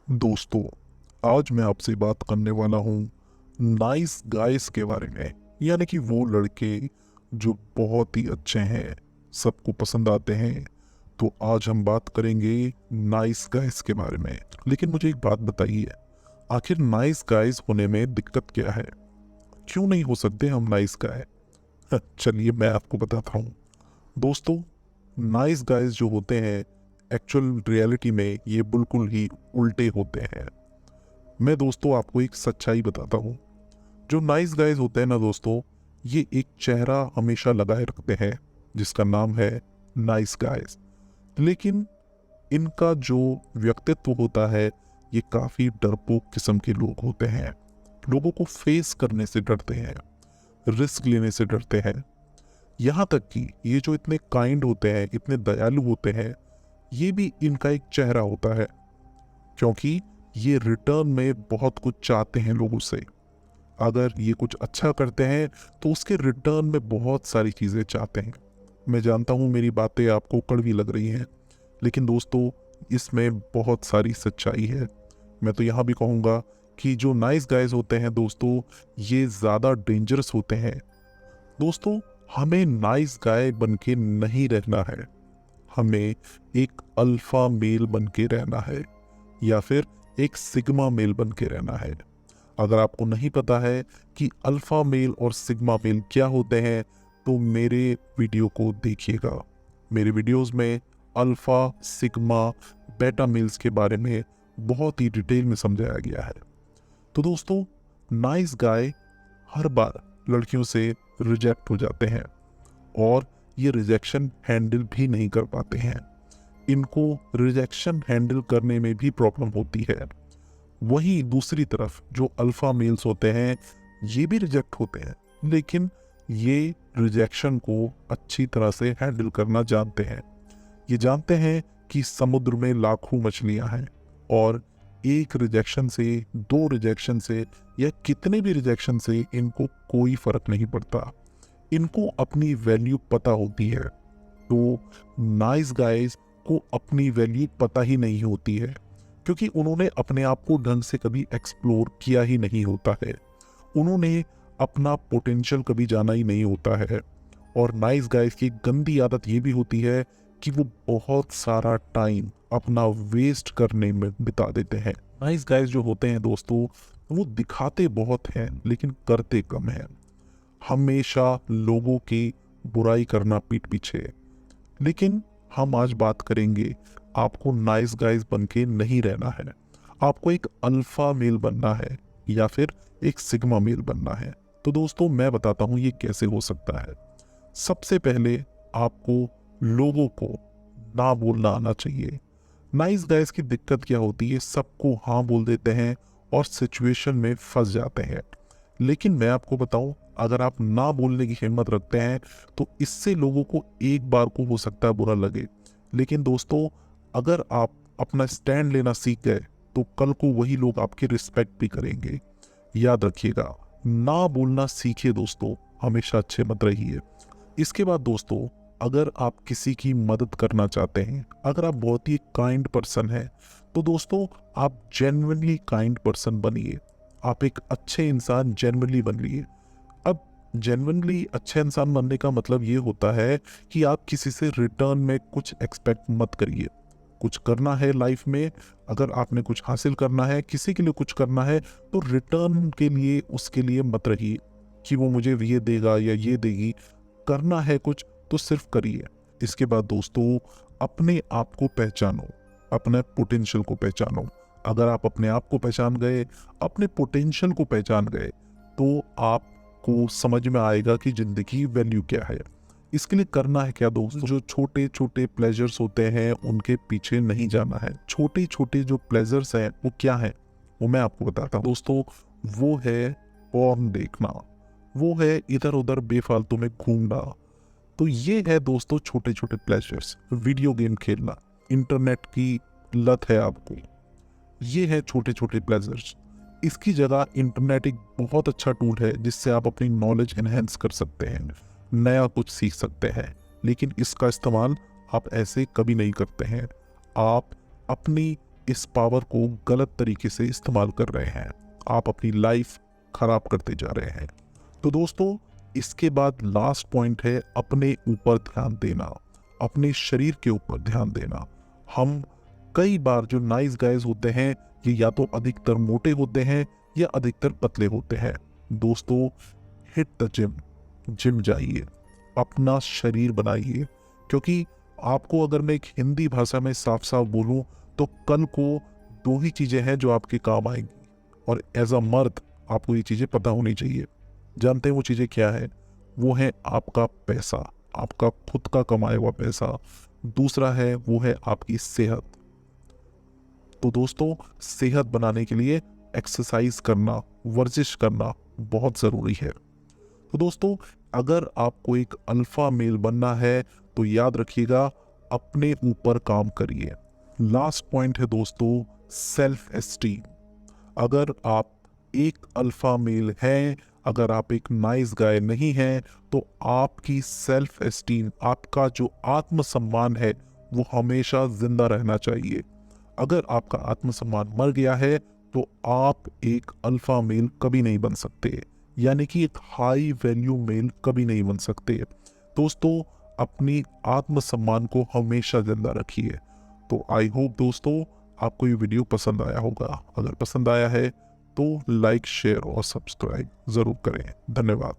दोस्तों, आज मैं आपसे बात करने वाला हूँ नाइस गाइस के बारे में। यानी कि वो लड़के जो बहुत ही अच्छे हैं, सबको पसंद आते हैं। तो आज हम बात करेंगे नाइस गाइस के बारे में। लेकिन मुझे एक बात बताइए, आखिर नाइस गाइस होने में दिक्कत क्या है? क्यों नहीं हो सकते हम नाइस गाय? चलिए मैं आपको बताता हूँ। दोस्तों, नाइस गाइस जो होते हैं, एक्चुअल रियलिटी में ये बिल्कुल ही उल्टे होते हैं। मैं दोस्तों आपको एक सच्चाई बताता हूँ। जो नाइस गाइज होते हैं ना दोस्तों, ये एक चेहरा हमेशा लगाए रखते हैं जिसका नाम है नाइस गाइज। लेकिन इनका जो व्यक्तित्व होता है, ये काफ़ी डरपोक किस्म के लोग होते हैं। लोगों को फेस करने से डरते हैं, रिस्क लेने से डरते हैं। यहाँ तक कि ये जो इतने काइंड होते हैं, इतने दयालु होते हैं, ये भी इनका एक चेहरा होता है। क्योंकि ये रिटर्न में बहुत कुछ चाहते हैं लोगों से। अगर ये कुछ अच्छा करते हैं तो उसके रिटर्न में बहुत सारी चीज़ें चाहते हैं। मैं जानता हूँ मेरी बातें आपको कड़वी लग रही हैं, लेकिन दोस्तों इसमें बहुत सारी सच्चाई है। मैं तो यहाँ भी कहूँगा कि जो नाइस गाइज होते हैं दोस्तों, ये ज़्यादा डेंजरस होते हैं। दोस्तों, हमें नाइस गाय बन के नहीं रहना है, हमें एक अल्फा मेल बन के रहना है, या फिर एक सिग्मा मेल बन के रहना है। अगर आपको नहीं पता है कि अल्फा मेल और सिग्मा मेल क्या होते हैं, तो मेरे वीडियो को देखिएगा। मेरे वीडियोस में अल्फा, सिग्मा, बेटा मेल्स के बारे में बहुत ही डिटेल में समझाया गया है। तो दोस्तों, नाइस गाय हर बार लड़कियों से रिजेक्ट हो जाते हैं और ये रिजेक्शन हैंडल भी नहीं कर पाते हैं। इनको रिजेक्शन हैंडल करने में भी प्रॉब्लम होती है। वहीं दूसरी तरफ जो अल्फा मेल्स होते हैं, ये भी रिजेक्ट होते हैं, लेकिन ये रिजेक्शन को अच्छी तरह से हैंडल करना जानते हैं। ये जानते हैं कि समुद्र में लाखों मछलियां हैं और एक रिजेक्शन से, दो रिजेक्शन से, या कितने भी रिजेक्शन से इनको कोई फर्क नहीं पड़ता। इनको अपनी वैल्यू पता होती है। तो नाइस गाइस को अपनी वैल्यू पता ही नहीं होती है, क्योंकि उन्होंने अपने आप को ढंग से कभी एक्सप्लोर किया ही नहीं होता है। उन्होंने अपना पोटेंशियल कभी जाना ही नहीं होता है। और नाइस गाइस की गंदी आदत ये भी होती है कि वो बहुत सारा टाइम अपना वेस्ट करने में बिता देते हैं। नाइस गाइस जो होते हैं दोस्तों, वो दिखाते बहुत हैं लेकिन करते कम हैं। हमेशा लोगों की बुराई करना पीठ पीछे। लेकिन हम आज बात करेंगे, आपको नाइस गाइस बन के नहीं रहना है। आपको एक अल्फा मेल बनना है या फिर एक सिग्मा मेल बनना है। तो दोस्तों मैं बताता हूँ ये कैसे हो सकता है। सबसे पहले आपको लोगों को ना बोलना आना चाहिए। नाइस गाइस की दिक्कत क्या होती है, सबको हाँ बोल देते हैं और सिचुएशन में फंस जाते हैं। लेकिन मैं आपको बताऊं, अगर आप ना बोलने की हिम्मत रखते हैं तो इससे लोगों को एक बार को हो सकता है बुरा लगे, लेकिन दोस्तों अगर आप अपना स्टैंड लेना सीख गए तो कल को वही लोग आपकी रिस्पेक्ट भी करेंगे। याद रखिएगा, ना बोलना सीखिए दोस्तों, हमेशा अच्छे मत रहिए। इसके बाद दोस्तों, अगर आप किसी की मदद करना चाहते हैं, अगर आप बहुत ही काइंड पर्सन हैं, तो दोस्तों आप जेन्युइनली काइंड पर्सन बनिए। आप एक अच्छे इंसान जेन्युइनली बनिए। अब जेन्युइनली अच्छे इंसान बनने का मतलब ये होता है कि आप किसी से रिटर्न में कुछ एक्सपेक्ट मत करिए। कुछ करना है लाइफ में, अगर आपने कुछ हासिल करना है, किसी के लिए कुछ करना है, तो रिटर्न के लिए उसके लिए मत रहिए कि वो मुझे ये देगा या ये देगी। करना है कुछ तो सिर्फ करिए। इसके बाद दोस्तों, अपने आप को पहचानो, अपने पोटेंशियल को पहचानो। अगर आप अपने आप को पहचान गए, अपने पोटेंशियल को पहचान गए, तो आपको समझ में आएगा कि जिंदगी की वैल्यू क्या है। इसके लिए करना है क्या दोस्तों, जो छोटे छोटे प्लेजर्स होते हैं उनके पीछे नहीं जाना है। छोटे छोटे जो प्लेजर्स हैं वो क्या है, वो मैं आपको बताता हूँ दोस्तों। वो है पॉर्न देखना, वो है इधर उधर बेफालतू में घूमना। तो ये है दोस्तों छोटे छोटे प्लेजर्स। वीडियो गेम खेलना, इंटरनेट की लत है आपको, ये है छोटे छोटे प्लेजर्स। इसकी जगह इंटरनेट एक बहुत अच्छा टूल है जिससे आप अपनी नॉलेज एनहेंस कर सकते हैं, नया कुछ सीख सकते हैं। लेकिन इसका इस्तेमाल आप ऐसे कभी नहीं करते हैं। आप अपनी इस पावर को गलत तरीके से इस्तेमाल कर रहे हैं। आप अपनी लाइफ खराब करते जा रहे हैं। तो दोस्तों, इसके बाद लास्ट पॉइंट है अपने ऊपर ध्यान देना, अपने शरीर के ऊपर ध्यान देना। हम कई बार जो नाइस गाइज होते हैं ये या तो अधिकतर मोटे होते हैं या अधिकतर पतले होते हैं। दोस्तों, हिट द जिम, जिम जाइए, अपना शरीर बनाइए। क्योंकि आपको अगर मैं एक हिंदी भाषा में साफ साफ बोलूं तो कल को दो ही चीज़ें हैं जो आपके काम आएंगी, और एज अ मर्द आपको ये चीज़ें पता होनी चाहिए। जानते हैं वो चीज़ें क्या है? वो है आपका पैसा, आपका खुद का कमाया हुआ पैसा। दूसरा है वो है आपकी सेहत। तो दोस्तों, सेहत बनाने के लिए एक्सरसाइज करना, वर्जिश करना बहुत ज़रूरी है। तो दोस्तों, अगर आपको एक अल्फा मेल बनना है तो याद रखिएगा, अपने ऊपर काम करिए। लास्ट पॉइंट है दोस्तों, सेल्फ एस्टीम। अगर आप एक अल्फा मेल हैं, अगर आप एक नाइस गाय नहीं हैं, तो आपकी सेल्फ एस्टीम, आपका जो आत्मसम्मान है वो हमेशा जिंदा रहना चाहिए। अगर आपका आत्मसम्मान मर गया है तो आप एक अल्फा मेल कभी नहीं बन सकते, यानी कि एक हाई वैल्यू मेल कभी नहीं बन सकते। दोस्तों, अपनी आत्मसम्मान को हमेशा जिंदा रखिए। तो आई होप दोस्तों आपको ये वीडियो पसंद आया होगा। अगर पसंद आया है तो लाइक, शेयर और सब्सक्राइब ज़रूर करें। धन्यवाद।